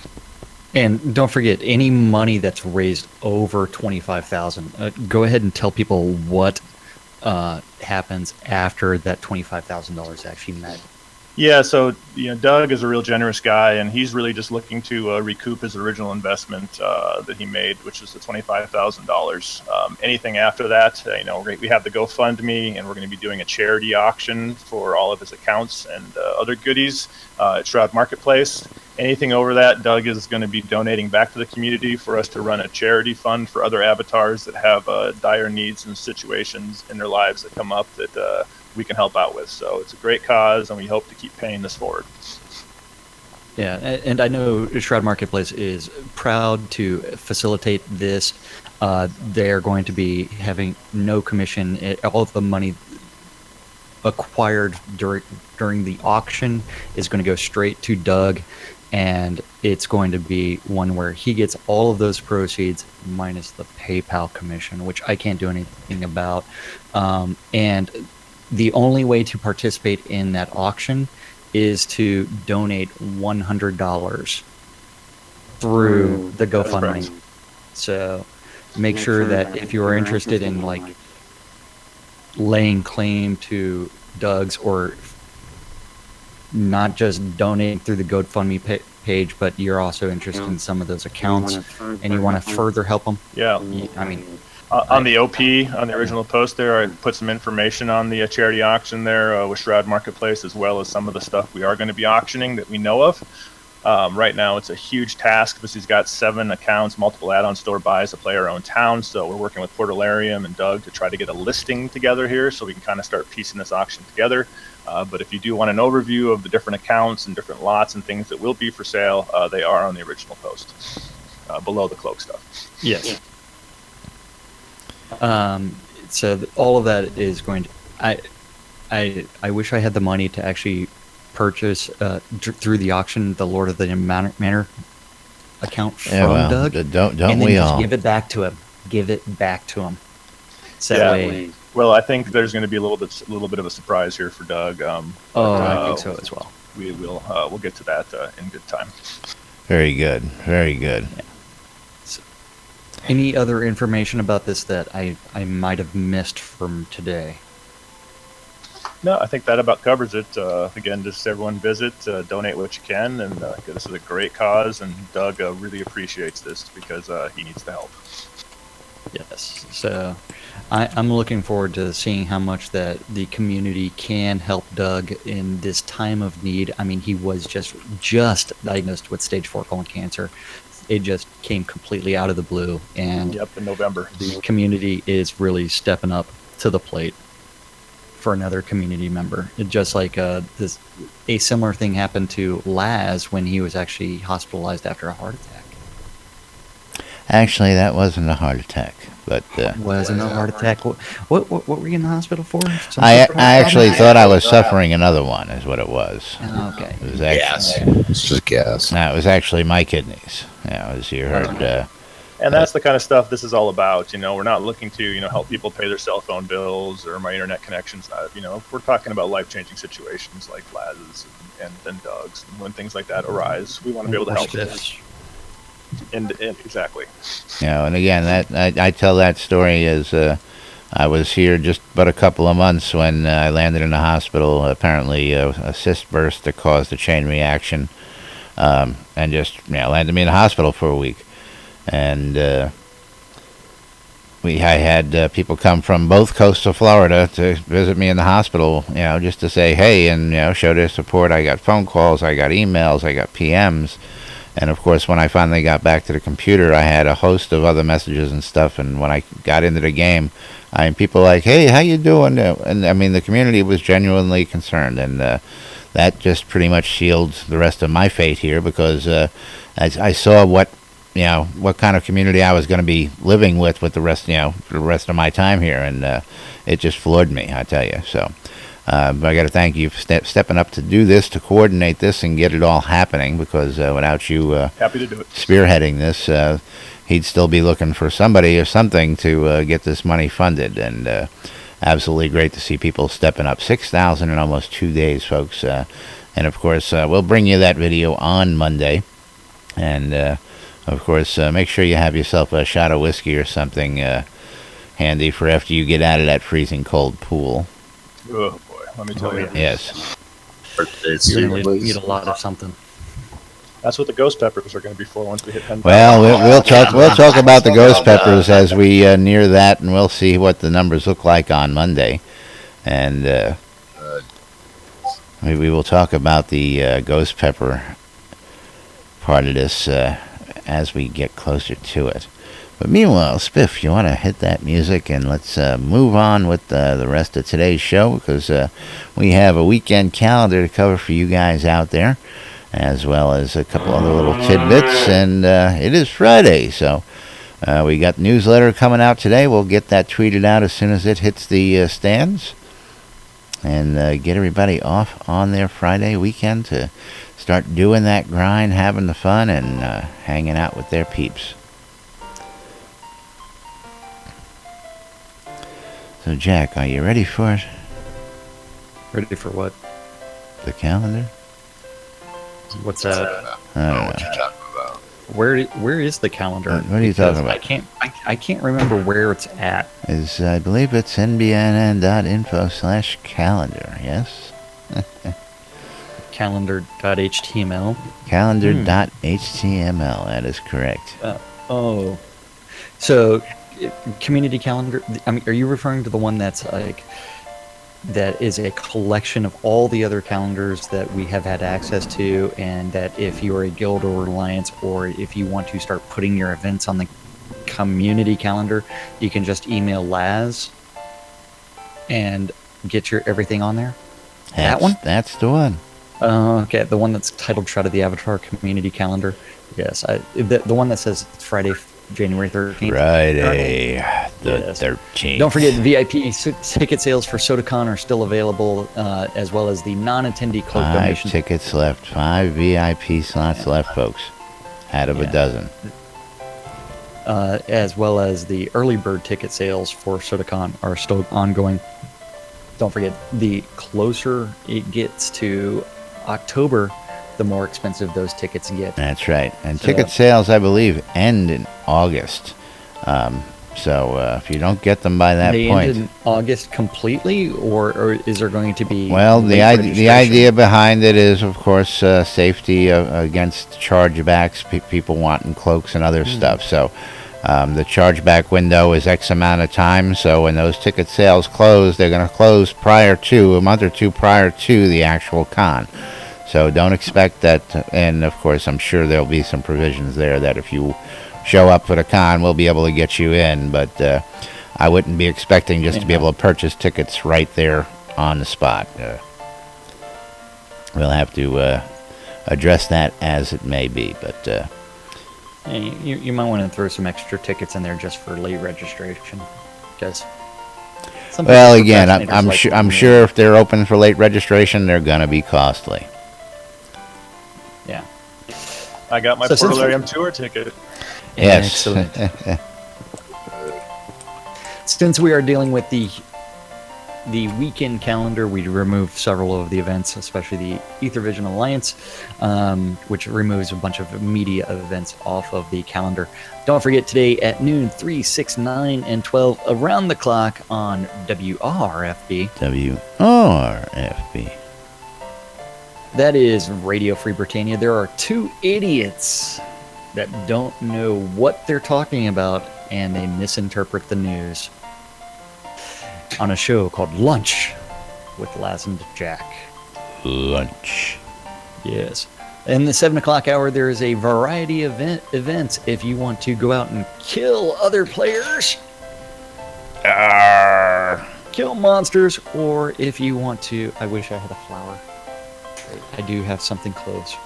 And don't forget, any money that's raised over 25,000, go ahead and tell people what happens after that $25,000 is actually met. Yeah, so Doug is a real generous guy, and he's really just looking to recoup his original investment that he made, which is the $25,000. Anything after that, we have the GoFundMe, and we're going to be doing a charity auction for all of his accounts and other goodies at Shroud Marketplace. Anything over that, Doug is going to be donating back to the community for us to run a charity fund for other avatars that have dire needs and situations in their lives that come up that we can help out with. So it's a great cause, and we hope to keep paying this forward. Yeah, and I know Shroud Marketplace is proud to facilitate this. They're going to be having no commission. All of the money acquired during the auction is going to go straight to Doug, and it's going to be one where he gets all of those proceeds minus the PayPal commission, which I can't do anything about. And the only way to participate in that auction is to donate $100 through the GoFundMe. So make sure that if you are interested in laying claim to Doug's, or not just donating through the GoFundMe page, but you're also interested in some of those accounts and you want to further help them. Yeah. I mean, on the OP, on the original post there, I put some information on the charity auction there with Shroud Marketplace, as well as some of the stuff we are going to be auctioning that we know of. Right now, it's a huge task because he's got 7 accounts, multiple add-on store buys to play our own town. So we're working with Portalarium and Doug to try to get a listing together here so we can kind of start piecing this auction together. But if you do want an overview of the different accounts and different lots and things that will be for sale, they are on the original post below the cloak stuff. Yes. So all of that is going to. I wish I had the money to actually purchase through the auction the Lord of the Manor account from Doug. Don't and we then all? Give it back to him. Give it back to him. So Yeah. that way, Well, I think there's going to be a little bit of a surprise here for Doug. I think so as well. We'll get to that in good time. Very good. Very good. Any other information about this that I might have missed from today? No, I think that about covers it. Again, just everyone visit, donate what you can, and this is a great cause, and Doug really appreciates this because he needs the help. Yes. So I'm looking forward to seeing how much that the community can help Doug in this time of need. I mean, he was just diagnosed with stage 4 colon cancer. It just came completely out of the blue, and in November, the community is really stepping up to the plate for another community member. It just like a similar thing happened to Laz when he was actually hospitalized after a heart attack. Actually, that wasn't a heart attack, but wasn't a heart attack. What were you in the hospital for? I actually thought I was suffering another one, is what it was. Okay. It was Gas. It's just gas. No, it was actually my kidneys. Yeah, as you heard, And that's the kind of stuff this is all about. We're not looking to, help people pay their cell phone bills or my internet connections. We're talking about life-changing situations like Laz's and Doug's. And when things like that arise, we want to be able to help them. And exactly. And again, that I tell that story as I was here just but a couple of months when I landed in the hospital. Apparently, a cyst burst that caused a chain reaction, and just landed me in the hospital for a week. And I had people come from both coasts of Florida to visit me in the hospital, just to say hey and show their support. I got phone calls, I got emails, I got PMs. And of course, when I finally got back to the computer, I had a host of other messages and stuff. And when I got into the game, people like, "Hey, how you doing?" And I mean, the community was genuinely concerned, and that just pretty much sealed the rest of my fate here, because I saw what kind of community I was going to be living with the rest, for the rest of my time here, and it just floored me, I tell you. So. But I got to thank you for stepping up to do this, to coordinate this, and get it all happening. Because without you happy to do it. Spearheading this, he'd still be looking for somebody or something to get this money funded. And absolutely great to see people stepping up. 6,000 in almost 2 days, folks. And of course, we'll bring you that video on Monday. And of course, make sure you have yourself a shot of whiskey or something handy for after you get out of that freezing cold pool. Oh boy, let me tell you. Yes. You're going to need a lot of something. That's what the ghost peppers are going to be for once we hit 10,000. Well, we'll talk about the ghost peppers as we near that, and we'll see what the numbers look like on Monday. And we will talk about the ghost pepper part of this as we get closer to it. But meanwhile, Spiff, you want to hit that music, and let's move on with the rest of today's show, because we have a weekend calendar to cover for you guys out there, as well as a couple other little tidbits, and it is Friday, so we got newsletter coming out today. We'll get that tweeted out as soon as it hits the stands, and get everybody off on their Friday weekend to start doing that grind, having the fun, and hanging out with their peeps. So, Jack, are you ready for it? Ready for what? The calendar? What's that? I don't know what you're talking about. Where is the calendar? What are you talking about? I can't remember where it's at. I believe it's nbnn.info/calendar, yes? Calendar.html. Calendar.html, that is correct. So, community calendar, I mean, are you referring to the one that's like, that is a collection of all the other calendars that we have had access to, and that if you are a guild or alliance, or if you want to start putting your events on the community calendar, you can just email Laz and get your everything on there? That one? That's the one. Okay, the one that's titled Shroud of the Avatar Community Calendar. Yes, the one that says Friday, January 13th. Friday the 13th. Don't forget, VIP ticket sales for SodaCon are still available, as well as the non-attendee cloak donations. 5 tickets left. 5 VIP slots left, folks. Out of a dozen. As well as the early bird ticket sales for SodaCon are still ongoing. Don't forget, the closer it gets to October, the more expensive those tickets get. That's right. And ticket sales, I believe, end in August. So if you don't get them by that point... They end in August completely, or is there going to be... Well, the idea behind it is, of course, safety against chargebacks, people wanting cloaks and other stuff. So the chargeback window is X amount of time. So when those ticket sales close, they're going to close a month or two prior to the actual con. So don't expect that, and of course I'm sure there'll be some provisions there that if you show up for the con, we'll be able to get you in, but I wouldn't be expecting just to be able to purchase tickets right there on the spot. We'll have to address that as it may be, but... you might want to throw some extra tickets in there just for late registration, because... Well, again, I'm sure if they're open for late registration, they're going to be costly. Yeah. I got my Portalarium tour ticket. Yes. Excellent. Since we are dealing with the weekend calendar, we remove several of the events, especially the Ethervision Alliance, which removes a bunch of media events off of the calendar. Don't forget today at noon, 3, 6, 9, and 12, around the clock on WRFB. WRFB. That is Radio Free Britannia. There are two idiots that don't know what they're talking about, and they misinterpret the news on a show called Lunch with Laz and Jack. Lunch. Yes. In the 7 o'clock hour, there is a variety of events if you want to go out and kill other players, kill monsters, or if you want to... I wish I had a flower. I do have something close.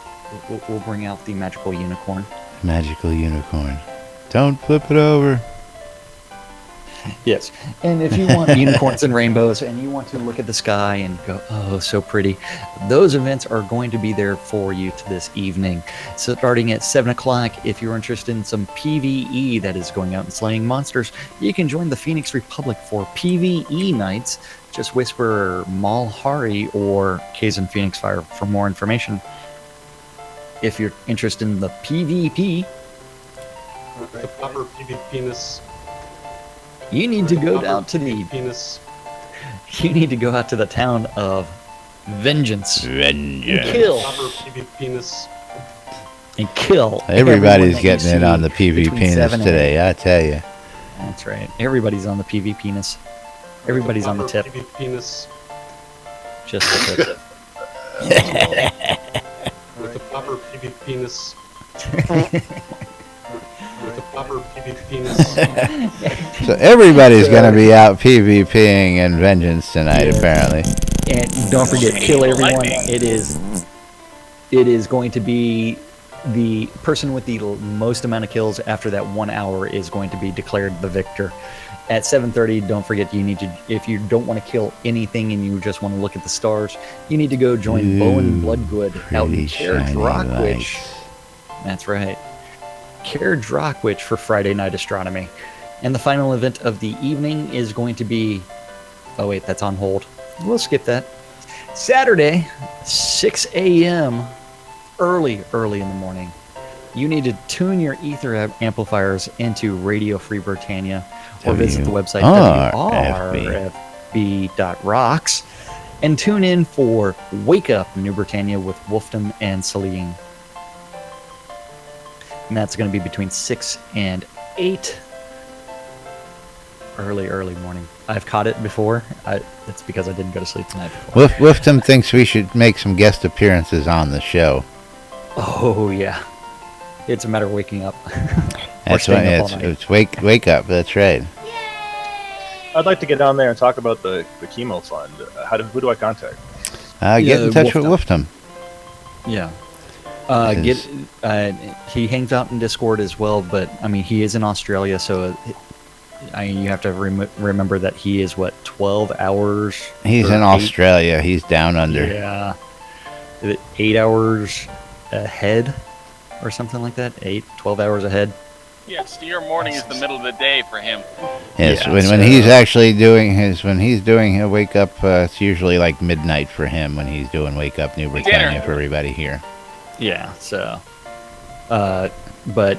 We'll bring out the magical unicorn. Magical unicorn. Don't flip it over. Yes. And if you want unicorns and rainbows and you want to look at the sky and go, oh, so pretty, those events are going to be there for you this evening. So starting at 7 o'clock, if you're interested in some PvE that is going out and slaying monsters, you can join the Phoenix Republic for PvE nights. Just whisper Malhari or Kazan Phoenix Fire for more information. If you're interested in the PvP, the proper PvP-ness. You need to go down to the penis. You need to go out to the town of Vengeance. And kill. Proper PvP-ness. And kill. Everybody's getting in on the between PvP 7 and today, 8. I tell you. That's right. Everybody's on the PvP-ness. Everybody's on the tip. PvP-ness. Just the tip. With the proper PvP-ness. With the proper PvP-ness. So everybody's going to be out PvPing and Vengeance tonight, apparently. And don't forget, kill everyone. It is going to be the person with the most amount of kills after that 1 hour is going to be declared the victor. At 7:30, don't forget, you need to, if you don't want to kill anything and you just want to look at the stars, you need to go join Bowen Bloodgood out in Carriage Rockwich. That's right. Carriage Rockwich for Friday Night Astronomy. And the final event of the evening is going to be... Oh, wait, that's on hold. We'll skip that. Saturday, 6 a.m., early in the morning. You need to tune your ether amplifiers into Radio Free Britannia or visit the website wrfb.rocks and tune in for Wake Up New Britannia with Wolfdom and Celine. And that's going to be between 6 and 8. Early morning. I've caught it before. That's because I didn't go to sleep tonight before. Wolfdom thinks we should make some guest appearances on the show. Oh, yeah. It's a matter of waking up. That's right. It's wake up. That's right. I'd like to get down there and talk about the chemo fund. Who do I contact? Get in touch with Wolfdom. Yeah. He hangs out in Discord as well, but I mean he is in Australia, so you have to remember that he is 12 hours. He's in Australia. He's down under. Yeah, 8 hours ahead, or something like that. 12 hours ahead. Yes, your morning is the middle of the day for him. Yes, when he's actually doing his he'll wake up. It's usually like midnight for him when he's doing Wake Up New Britannia for everybody here. Yeah, so, but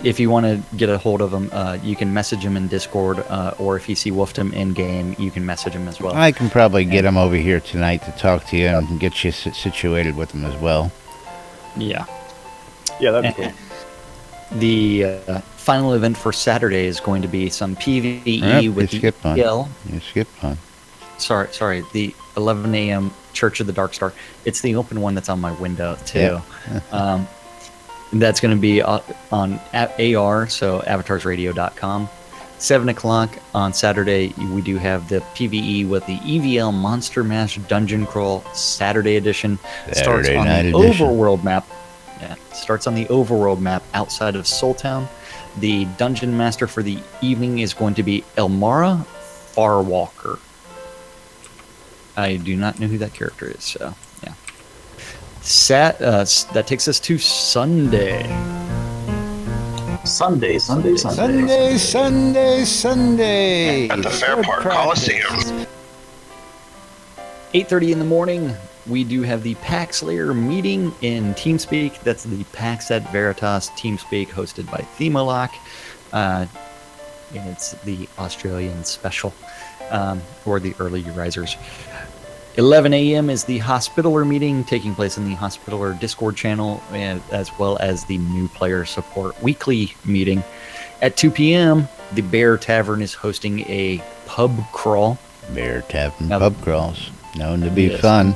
if you want to get a hold of him, you can message him in Discord, or if you see Wolfdom in game, you can message him as well. I can probably get him over here tonight to talk to you and get you situated with him as well. Yeah. Yeah, that'd be cool. The final event for Saturday is going to be some PvE with the EL. You skipped one. Sorry, the 11 a.m. Church of the Dark Star. It's the open one that's on my window too. Yeah. That's going to be on AR, so avatarsradio.com. 7 o'clock on Saturday, we do have the PvE with the EVL Monster Mash Dungeon Crawl Saturday edition. Starts on the overworld map. Yeah, starts on the overworld map outside of Soultown. The dungeon master for the evening is going to be Elmara Farwalker. I do not know who that character is, so yeah. That takes us to Sunday. Sunday. Sunday. At the Fair Park Coliseum. 8:30 in the morning, we do have the PAX Layer meeting in TeamSpeak. That's the PAX at Veritas TeamSpeak hosted by Themalock. And it's the Australian special, or the early risers. 11 a.m. is the Hospitaller meeting taking place in the Hospitaller Discord channel, as well as the new player support weekly meeting. At 2 p.m., the Bear Tavern is hosting a pub crawl. Bear Tavern pub crawls, known to be fun.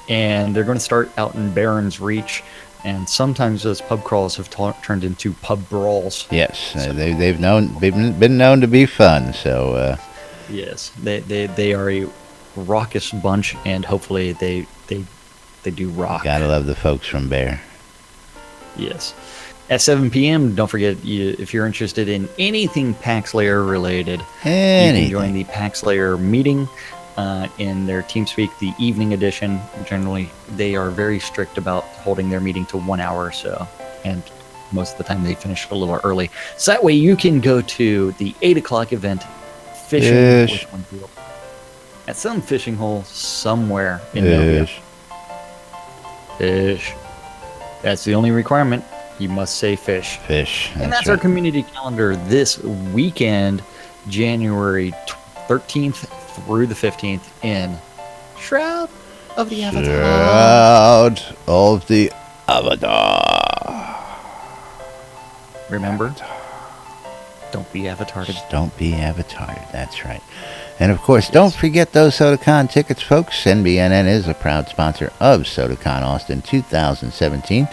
And they're going to start out in Barron's Reach, and sometimes those pub crawls have turned into pub brawls. Yes, they've been known to be fun. So yes, they are a raucous bunch, and hopefully they do rock. Gotta love the folks from Bear. Yes. At 7 p.m., don't forget, if you're interested in anything PAX Layer related, you can join the PAX Layer meeting in their TeamSpeak, the evening edition. Generally, they are very strict about holding their meeting to 1 hour or so, and most of the time they finish a little early. So that way you can go to the 8 o'clock event, fishing with Winfield, at some fishing hole somewhere in Novia. Fish. That's the only requirement. You must say fish. Fish. And that's our community calendar this weekend, January 13th through the 15th in Shroud of the Avatar. Shroud of the Avatar. Remember? Don't be avatarded. Just don't be avatarded. That's right. And of course, don't forget those SodaCon tickets, folks. NBNN is a proud sponsor of SodaCon Austin 2017.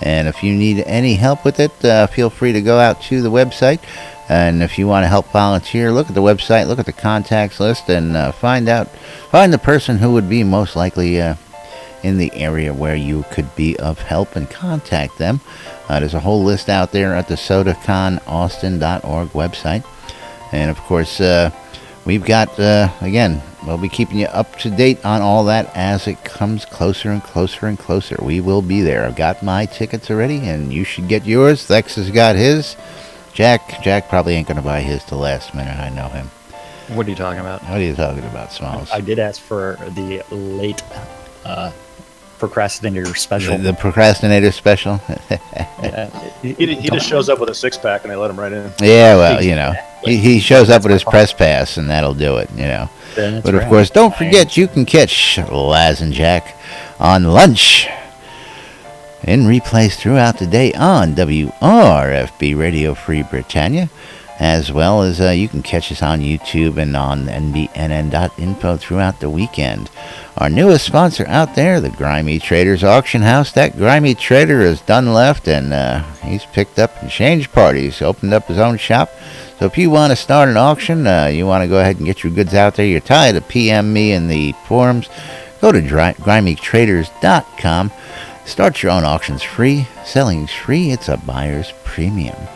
And if you need any help with it, feel free to go out to the website. And if you want to help volunteer, look at the website, look at the contacts list, and find the person who would be most likely in the area where you could be of help, and contact them. There's a whole list out there at the SodaConAustin.org website. And of course, we've got, again, we'll be keeping you up to date on all that as it comes closer and closer and closer. We will be there. I've got my tickets already, and you should get yours. Thex has got his. Jack probably ain't going to buy his till last minute. I know him. What are you talking about? What are you talking about, Smalls? I did ask for the late procrastinator special. The procrastinator special? He just shows up with a six-pack and they let him right in. Yeah, well, you know, he shows up with his press pass and that'll do it, you know. But of course, don't forget, you can catch Laz and Jack on lunch in replays throughout the day on WRFB Radio Free Britannia, as well as you can catch us on YouTube and on NBNN.info throughout the weekend. Our newest sponsor out there, the Grimy Traders Auction House. That Grimy Trader has done left, and he's picked up and changed parties, opened up his own shop. So if you want to start an auction, you want to go ahead and get your goods out there, you're tired of PM me in the forums, go to grimytraders.com. Start your own auctions free. Selling's free. It's a buyer's premium.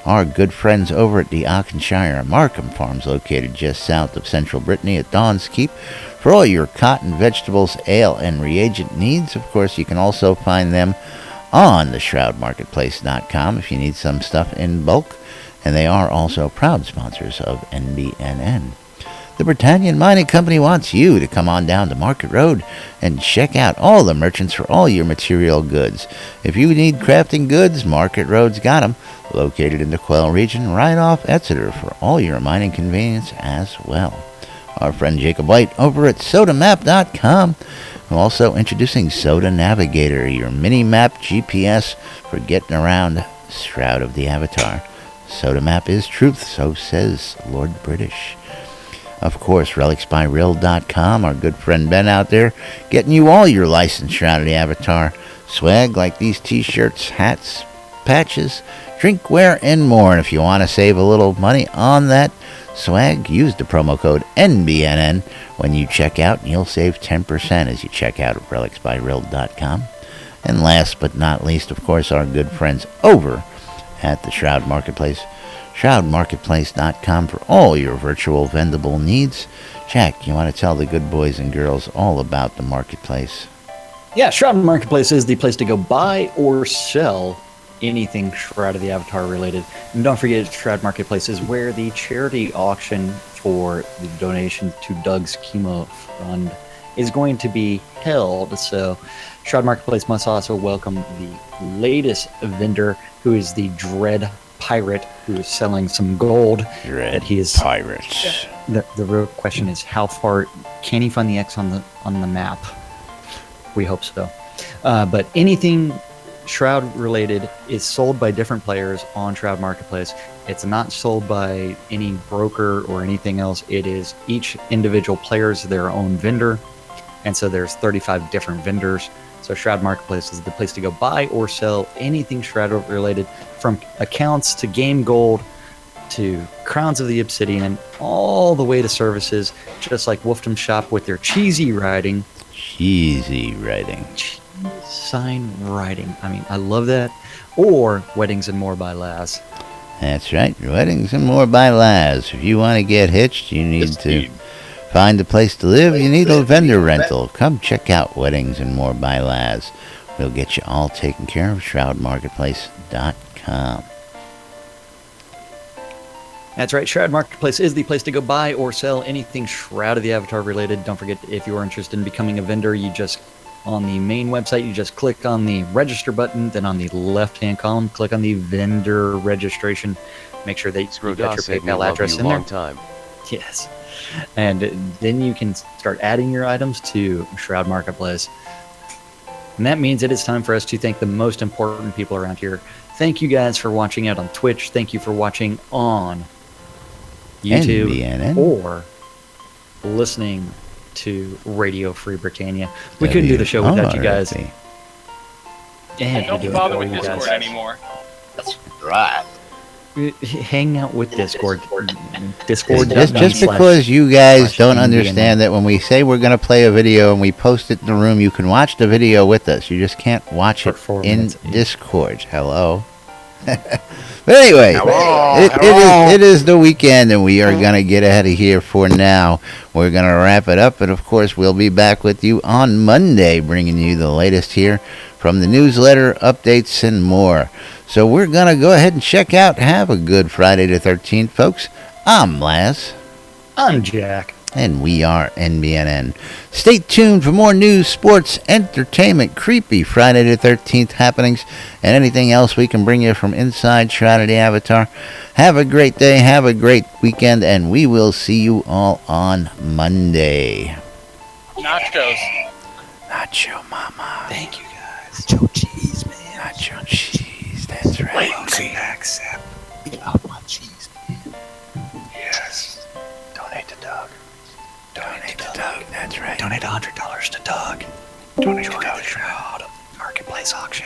Our good friends over at the Auchenshire Markham Farms, located just south of central Brittany at Dawn's Keep, for all your cotton, vegetables, ale, and reagent needs. Of course, you can also find them on the shroudmarketplace.com if you need some stuff in bulk. And they are also proud sponsors of NBNN. The Britannian Mining Company wants you to come on down to Market Road and check out all the merchants for all your material goods. If you need crafting goods, Market Road's got them, located in the Quell region right off Exeter for all your mining convenience as well. Our friend Jacob White over at sodamap.com, also introducing Soda Navigator, your mini-map GPS for getting around Shroud of the Avatar. Soda Map is truth, so says Lord British. Of course, relicsbyrill.com, our good friend Ben out there, getting you all your licensed Shroud of the Avatar swag, like these t-shirts, hats, patches, drinkware, and more. And if you want to save a little money on that swag, use the promo code NBNN when you check out, and you'll save 10% as you check out at relicsbyrill.com. And last but not least, of course, our good friends over at the Shroud Marketplace, shroudmarketplace.com, for all your virtual vendable needs. Jack, you want to tell the good boys and girls all about the marketplace? Yeah, Shroud Marketplace is the place to go buy or sell anything Shroud of the Avatar related. And don't forget, Shroud Marketplace is where the charity auction for the donation to Doug's Chemo Fund is going to be held. So Shroud Marketplace must also welcome the latest vendor, who is the Dread Pirate, who is selling some gold. Dread he is Pirates. The real question is, how far can he find the X on the map? We hope so. But anything Shroud related is sold by different players on Shroud Marketplace. It's not sold by any broker or anything else. It is each individual player's their own vendor. And so there's 35 different vendors. So Shroud Marketplace is the place to go buy or sell anything Shroud related, from accounts to game gold to Crowns of the Obsidian, all the way to services, just like Wolfdom Shop with their cheesy writing. Cheesy writing. Sign writing. I mean, I love that. Or Weddings and More by Laz. That's right. Weddings and More by Laz. If you want to get hitched, you need to find a place to live. You need a vendor rental. Come check out Weddings and More by Laz. We'll get you all taken care of. ShroudMarketplace.com. That's right. Shroud Marketplace is the place to go buy or sell anything Shroud of the Avatar related. Don't forget, if you are interested in becoming a vendor, you just, on the main website, you just click on the register button. Then on the left-hand column, click on the vendor registration. Make sure that you got your PayPal address in there. Time. Yes. And then you can start adding your items to Shroud Marketplace. And that means it is time for us to thank the most important people around here. Thank you guys for watching out on Twitch. Thank you for watching on YouTube NBNN. or listening to Radio Free Britannia. We couldn't do the show without you guys. And And don't bother with Discord anymore. That's right. Hang out with Discord. Discord. Just because you guys don't understand that when we say we're going to play a video and we post it in the room, you can watch the video with us. You just can't watch it in Discord. Hello. But anyway, it is the weekend, and we are going to get out of here for now. We're going to wrap it up, and of course, we'll be back with you on Monday, bringing you the latest here from the newsletter, updates, and more. So we're going to go ahead and check out. Have a good Friday the 13th, folks. I'm Laz. I'm Jack. And we are NBNN. Stay tuned for more news, sports, entertainment, creepy Friday the 13th happenings, and anything else we can bring you from inside Shroud of the Avatar. Have a great day, have a great weekend, and we will see you all on Monday. Nachos. Nacho Mama. Thank you, guys. Nacho cheese, man. Nacho cheese, that's right. Welcome back, Sap. Get out my cheese, man. Yes. Donate to Doug. Donate to Doug, that's right. Donate $100 to Doug. Donate to Join Doug. the Shroud Marketplace auction.